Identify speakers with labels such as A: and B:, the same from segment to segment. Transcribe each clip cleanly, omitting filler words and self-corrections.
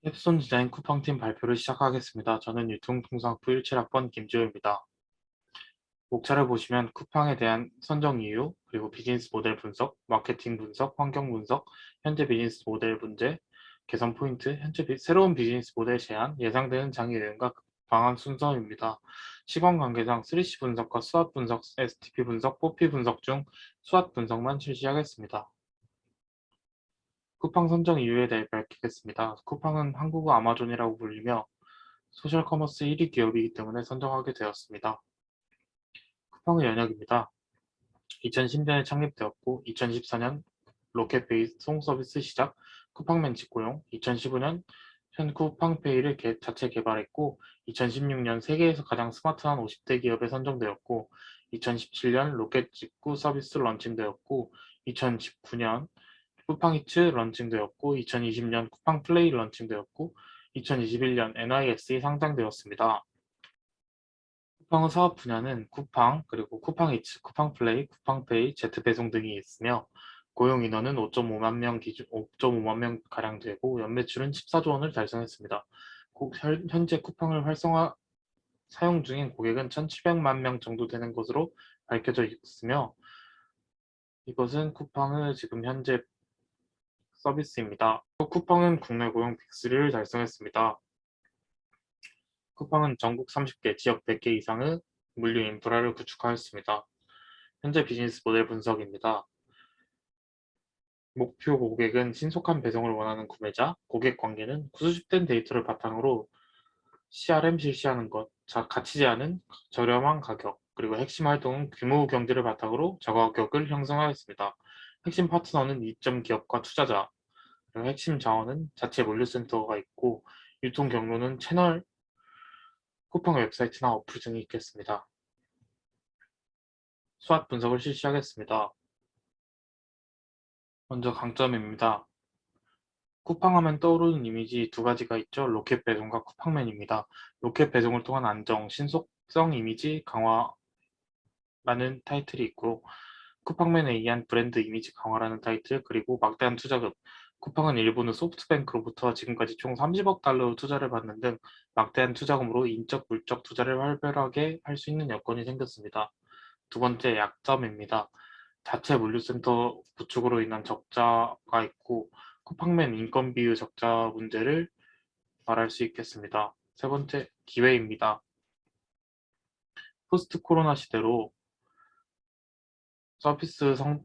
A: 앱손 디자인 쿠팡팀 발표를 시작하겠습니다. 저는 유통통상부 17학번 김지호입니다. 목차를 보시면 쿠팡에 대한 선정 이유, 그리고 비즈니스 모델 분석, 마케팅 분석, 환경 분석, 현재 비즈니스 모델 문제, 개선 포인트, 새로운 비즈니스 모델 제안, 예상되는 장애 요인과 방안 순서입니다. 시간 관계상 3C 분석과 수압 분석, STP 분석, 뽀피 분석 중 수압 분석만 실시하겠습니다. 쿠팡 선정 이유에 대해 밝히겠습니다. 쿠팡은 한국어 아마존이라고 불리며 소셜 커머스 1위 기업이기 때문에 선정하게 되었습니다. 쿠팡의 연역입니다. 2010년에 창립되었고 2014년 로켓페이 송 서비스 시작, 쿠팡맨 직고용, 2015년 현 쿠팡페이를 자체 개발했고 2016년 세계에서 가장 스마트한 50대 기업에 선정되었고 2017년 로켓 직구 서비스 런칭되었고 2019년 쿠팡이츠 런칭되었고 2020년 쿠팡플레이 런칭되었고 2021년 NYSE 상장되었습니다. 쿠팡의 사업 분야는 쿠팡, 그리고 쿠팡이츠, 쿠팡플레이, 쿠팡페이, 제트배송 등이 있으며 고용 인원은 5.5만 명 기준 5.5만 명 가량 되고 연매출은 14조 원을 달성했습니다. 현재 쿠팡을 사용 중인 고객은 1,700만 명 정도 되는 것으로 밝혀져 있으며 이것은 쿠팡의 지금 현재 서비스입니다. 쿠팡은 국내 고용 빅3를 달성했습니다. 쿠팡은 전국 30개, 지역 100개 이상의 물류 인프라를 구축하였습니다. 현재 비즈니스 모델 분석입니다. 목표 고객은 신속한 배송을 원하는 구매자, 고객 관계는 수집된 데이터를 바탕으로 CRM 실시하는 것, 가치 제한은 저렴한 가격, 그리고 핵심 활동은 규모 경제를 바탕으로 저가격을 형성하였습니다. 핵심 파트너는 이점 기업과 투자자, 그리고 핵심 자원은 자체 물류센터가 있고 유통 경로는 채널, 쿠팡 웹사이트나 어플 등이 있겠습니다. 수학 분석을 실시하겠습니다. 먼저 강점입니다. 쿠팡하면 떠오르는 이미지 두 가지가 있죠. 로켓 배송과 쿠팡맨입니다. 로켓 배송을 통한 안정, 신속성 이미지 강화라는 타이틀이 있고 쿠팡맨에 의한 브랜드 이미지 강화라는 타이틀, 그리고 막대한 투자금. 쿠팡은 일본의 소프트뱅크로부터 지금까지 총 30억 달러 투자를 받는 등 막대한 투자금으로 인적, 물적 투자를 활발하게 할 수 있는 여건이 생겼습니다. 두 번째 약점입니다. 자체 물류센터 구축으로 인한 적자가 있고 쿠팡맨 인건비 의 적자 문제를 말할 수 있겠습니다. 세 번째 기회입니다. 포스트 코로나 시대로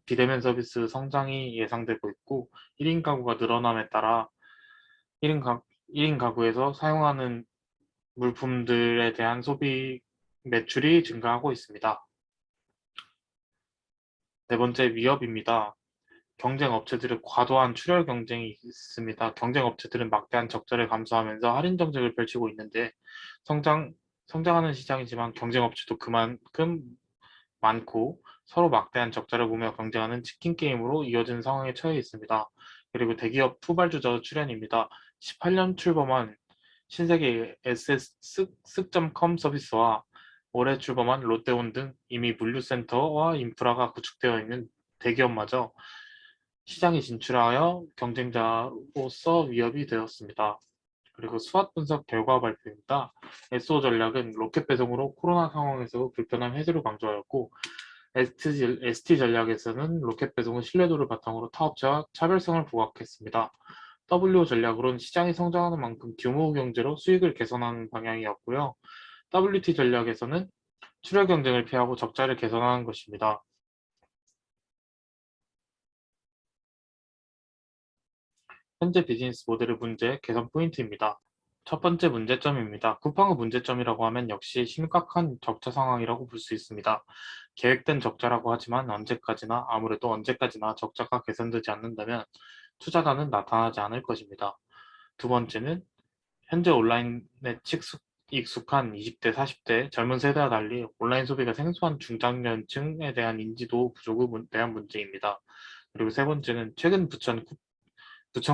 A: 비대면 서비스 성장이 예상되고 있고 1인 가구가 늘어남에 따라 1인, 가, 1인 가구에서 사용하는 물품들에 대한 소비 매출이 증가하고 있습니다. 네 번째 위협입니다. 경쟁 업체들의 과도한 출혈 경쟁이 있습니다. 경쟁 업체들은 막대한 적자를 감수하면서 할인 정책을 펼치고 있는데 성장, 성장하는 시장이지만 경쟁 업체도 그만큼 많고 서로 막대한 적자를 보며 경쟁하는 치킨 게임으로 이어진 상황에 처해 있습니다. 그리고 대기업 후발주자 출연입니다. 18년 출범한 신세계 쓱.com 서비스와 올해 출범한 롯데온 등 이미 물류센터와 인프라가 구축되어 있는 대기업마저 시장에 진출하여 경쟁자로서 위협이 되었습니다. 그리고 수학 분석 결과 발표입니다. SO 전략은 로켓 배송으로 코로나 상황에서 불편함 해소를 강조하였고 ST 전략에서는 로켓 배송의 신뢰도를 바탕으로 타업체와 차별성을 부각했습니다. W 전략으로는 시장이 성장하는 만큼 규모 경제로 수익을 개선하는 방향이었고요. WT 전략에서는 출혈 경쟁을 피하고 적자를 개선하는 것입니다. 현재 비즈니스 모델의 문제, 개선 포인트입니다. 첫 번째 문제점입니다. 쿠팡의 문제점이라고 하면 역시 심각한 적자 상황이라고 볼 수 있습니다. 계획된 적자라고 하지만 아무래도 언제까지나 적자가 개선되지 않는다면 투자자는 나타나지 않을 것입니다. 두 번째는 현재 온라인에 익숙한 20대, 40대 젊은 세대와 달리 온라인 소비가 생소한 중장년층에 대한 인지도 부족에 대한 문제입니다. 그리고 세 번째는 최근 부천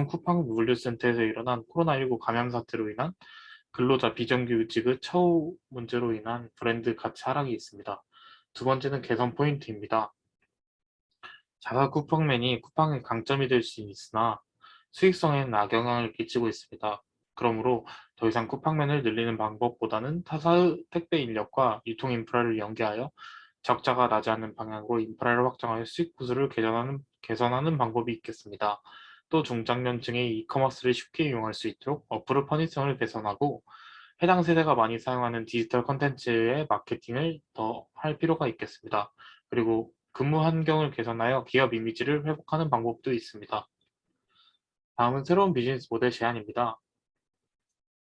A: 쿠팡 물류센터에서 일어난 코로나19 감염 사태로 인한 근로자 비정규직의 처우 문제로 인한 브랜드 가치 하락이 있습니다. 두 번째는 개선 포인트입니다. 자사 쿠팡맨이 쿠팡의 강점이 될 수 있으나 수익성에는 악영향을 끼치고 있습니다. 그러므로 더 이상 쿠팡맨을 늘리는 방법보다는 타사의 택배 인력과 유통 인프라를 연계하여 적자가 나지 않는 방향으로 인프라를 확장하여 수익 구조를 개선하는 방법이 있겠습니다. 또 중장년층이 이커머스를 쉽게 이용할 수 있도록 어플의 편의성을 개선하고 해당 세대가 많이 사용하는 디지털 콘텐츠의 마케팅을 더 할 필요가 있겠습니다. 그리고 근무 환경을 개선하여 기업 이미지를 회복하는 방법도 있습니다. 다음은 새로운 비즈니스 모델 제안입니다.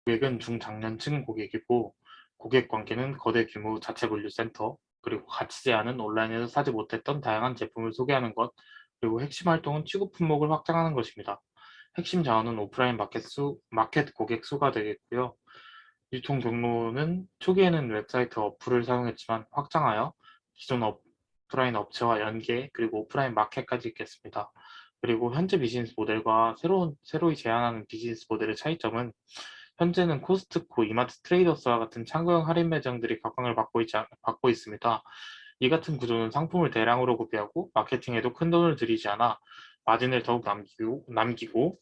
A: 고객은 중장년층 고객이고 고객 관계는 거대 규모 자체 분류 센터, 그리고 가치 제한은 온라인에서 사지 못했던 다양한 제품을 소개하는 것, 그리고 핵심 활동은 취급 품목을 확장하는 것입니다. 핵심 자원은 오프라인 마켓 고객 수가 되겠고요. 유통 경로는 초기에는 웹사이트 어플을 사용했지만 확장하여 기존 오프라인 업체와 연계, 그리고 오프라인 마켓까지 있겠습니다. 그리고 현재 비즈니스 모델과 새로이 제안하는 비즈니스 모델의 차이점은 현재는 코스트코, 이마트 트레이더스와 같은 창고형 할인 매장들이 각광을 받고 있습니다. 이 같은 구조는 상품을 대량으로 구비하고 마케팅에도 큰 돈을 들이지 않아 마진을 더욱 남기고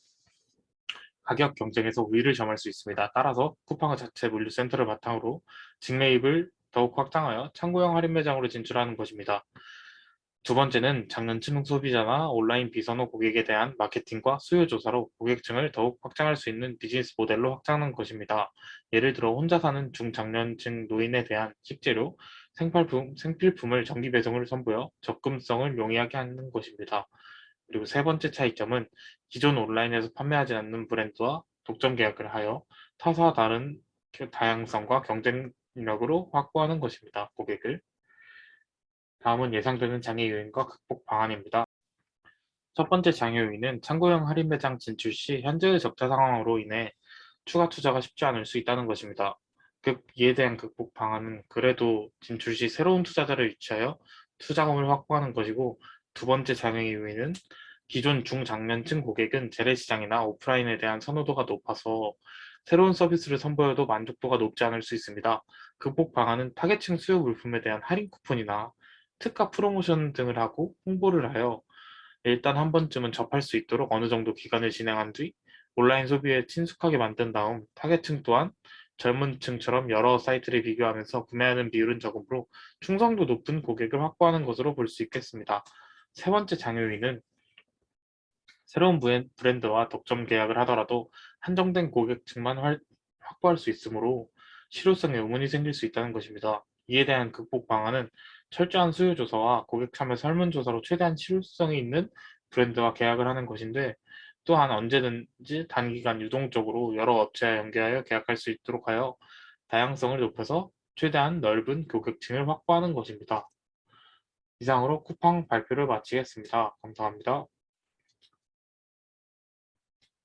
A: 가격 경쟁에서 우위를 점할 수 있습니다. 따라서 쿠팡의 자체 물류센터를 바탕으로 직매입을 더욱 확장하여 창고형 할인 매장으로 진출하는 것입니다. 두 번째는 장년층 소비자나 온라인 비선호 고객에 대한 마케팅과 수요 조사로 고객층을 더욱 확장할 수 있는 비즈니스 모델로 확장하는 것입니다. 예를 들어 혼자 사는 중장년층 노인에 대한 식재료, 생필품을 정기 배송을 선보여 접근성을 용이하게 하는 것입니다. 그리고 세 번째 차이점은 기존 온라인에서 판매하지 않는 브랜드와 독점 계약을 하여 타사와 다른 다양성과 경쟁력으로 확보하는 것입니다. 고객을. 다음은 예상되는 장애 요인과 극복 방안입니다. 첫 번째 장애 요인은 창고형 할인 매장 진출 시 현재의 적자 상황으로 인해 추가 투자가 쉽지 않을 수 있다는 것입니다. 이에 대한 극복 방안은 그래도 진출 시 새로운 투자자를 유치하여 투자금을 확보하는 것이고, 두 번째 장애 요인은 기존 중장년층 고객은 재래시장이나 오프라인에 대한 선호도가 높아서 새로운 서비스를 선보여도 만족도가 높지 않을 수 있습니다. 극복 방안은 타겟층 수요 물품에 대한 할인 쿠폰이나 특가 프로모션 등을 하고 홍보를 하여 일단 한 번쯤은 접할 수 있도록 어느 정도 기간을 진행한 뒤 온라인 소비에 친숙하게 만든 다음 타겟층 또한 젊은 층처럼 여러 사이트를 비교하면서 구매하는 비율은 적으므로 충성도 높은 고객을 확보하는 것으로 볼 수 있겠습니다. 세 번째 장요인은 새로운 브랜드와 독점 계약을 하더라도 한정된 고객층만 확보할 수 있으므로 실효성에 의문이 생길 수 있다는 것입니다. 이에 대한 극복 방안은 철저한 수요 조사와 고객 참여 설문조사로 최대한 실효성이 있는 브랜드와 계약을 하는 것인데, 또한 언제든지 단기간 유동적으로 여러 업체와 연계하여 계약할 수 있도록 하여 다양성을 높여서 최대한 넓은 고객층을 확보하는 것입니다. 이상으로 쿠팡 발표를 마치겠습니다. 감사합니다.